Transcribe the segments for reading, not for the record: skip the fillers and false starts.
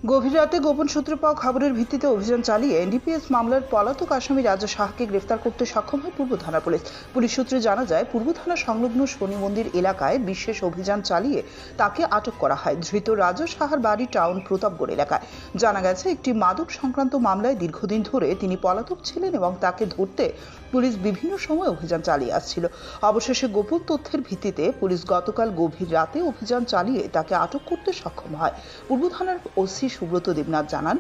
গভীর রাতে গোপন সূত্রে পাওয়া খবরের ভিত্তিতে অভিযান চালিয়ে এনডিপিএস মামলার পলাতক আসামি রাজা সাহাকে গ্রেফতার করতে সক্ষম হয় পূর্ব থানা পুলিশ। পুলিশ সূত্রে জানা যায়, পূর্ব থানা সংলগ্ন শনি মন্দির এলাকায় বিশেষ অভিযান চালিয়ে তাকে আটক করা হয়। ধৃত রাজা সাহার বাড়ি টাউন প্রতাপগড় এলাকায়। জানা গেছে, একটি মাদক সংক্রান্ত মামলায় দীর্ঘদিন ধরে তিনি পলাতক ছিলেন এবং তাকে ধরতে পুলিশ বিভিন্ন সময় অভিযান চালিয়ে আসছিল। অবশেষে গোপন তথ্যের ভিত্তিতে পুলিশ গতকাল গভীর রাতে অভিযান চালিয়ে তাকে আটক করতে সক্ষম হয়। পূর্ব থানার ওসি সুব্রত দেবনাথ জানান,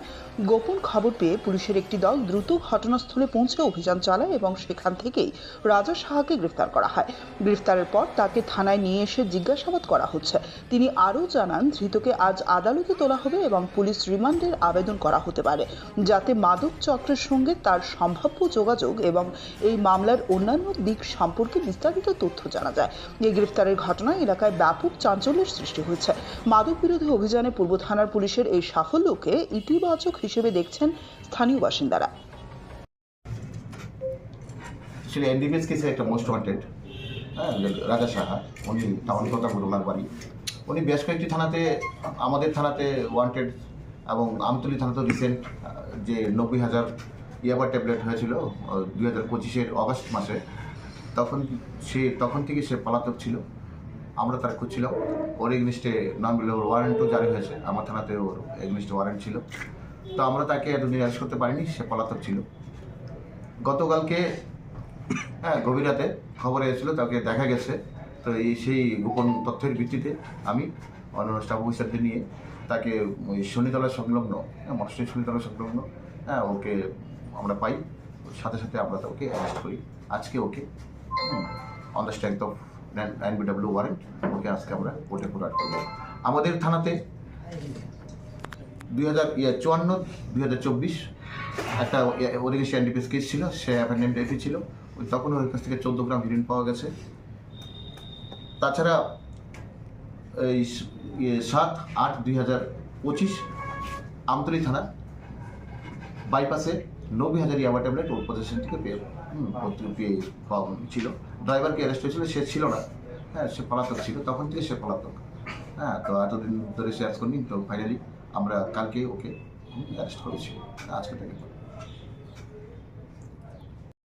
গোপন খবর পেয়ে পুলিশের একটি দল দ্রুত ঘটনাস্থলে পৌঁছে অভিযান চালায় এবং সেখান থেকেই রাজা সাহাকে গ্রেফতার করা হয়। গ্রেফতারের পর তাকে থানায় নিয়ে এসে জিজ্ঞাসাবাদ করা হচ্ছে। তিনি আরও জানান, ধৃতকে আজ আদালতে তোলা হবে এবং পুলিশ রিমান্ডের আবেদন করা হতে পারে, যাতে মাদক চক্রের সঙ্গে তার সম্ভাব্য যোগাযোগ এবং এই মামলার অন্যান্য দিক সম্পর্কে বিস্তারিত তথ্য জানা যায়। এই গ্রেফতারের ঘটনায় এলাকায় ব্যাপক চাঞ্চল্যের সৃষ্টি হয়েছে। মাদক বিরোধী অভিযানে পূর্ব থানার পুলিশের এই সাফল্যকে ইতিবাচক হিসেবে দেখছেন স্থানীয় বাসিন্দারা। এনডিপিএস কেসে একটা মোস্ট ওয়ান্টেড রাজা সাহা, উনি টাউন প্রতাপগড় ওনার বাড়ি। উনি বেশ কয়েকটি থানাতে, আমাদের থানাতে ওয়ান্টেড এবং আমতলী থানাতেও রিসেন্ট যে 90,000 ইয়াবা ট্যাবলেট হয়েছিল 2025-এর অগস্ট মাসে, তখন থেকে সে পলাতক ছিল। আমরা তার খুঁজছিলাম। ওর এগনিস্টে ওয়ারেন্টও জারি হয়েছে, আমার থানাতে ওর এগনিস্টে ওয়ারেন্ট ছিল। তো আমরা তাকে এতদিন অ্যারেস্ট করতে পারিনি, সে পলাতক ছিল। গতকালকে গভীর রাতে খবরে এসেছিল তাকে দেখা গেছে। তো সেই গোপন তথ্যের ভিত্তিতে আমি অন্যান্য স্টাফ অফিসারদের নিয়ে তাকে ওই শনিতলা সংলগ্ন, মঠশ্রী শনিতলা সংলগ্ন ওকে আমরা পাই। সাথে সাথে আমরা ওকে অ্যারেস্ট করি। আজকে ওকে on the strength of NBW warrant ওকে আজকে আমরা কোর্টে প্রদান করবো। আমাদের থানাতে 2054-2024 একটা ওরিগেশন এনডিপিএস কেস ছিল, সে অ্যাপয়েন্টমেন্ট এফি ছিল। তখন ওর কাছ থেকে 14 গ্রাম হিরোইন পাওয়া গেছে। তাছাড়া এই 7-8-2025 আমতলী থানা বাইপাসে 90,000 ইয়াবা ট্যাবলেট ওর পজিশন থেকে পেয়ে ছিল। ড্রাইভারকে অ্যারেস্ট হয়েছিল, সে ছিল না, সে পলাতক ছিল, তখন থেকে সে পলাতক। তো এতদিন ধরে সে অ্যারেস্ট করিনি। তো ফাইনালি আমরা কালকে ওকে অ্যারেস্ট করেছি, আজকে তাকে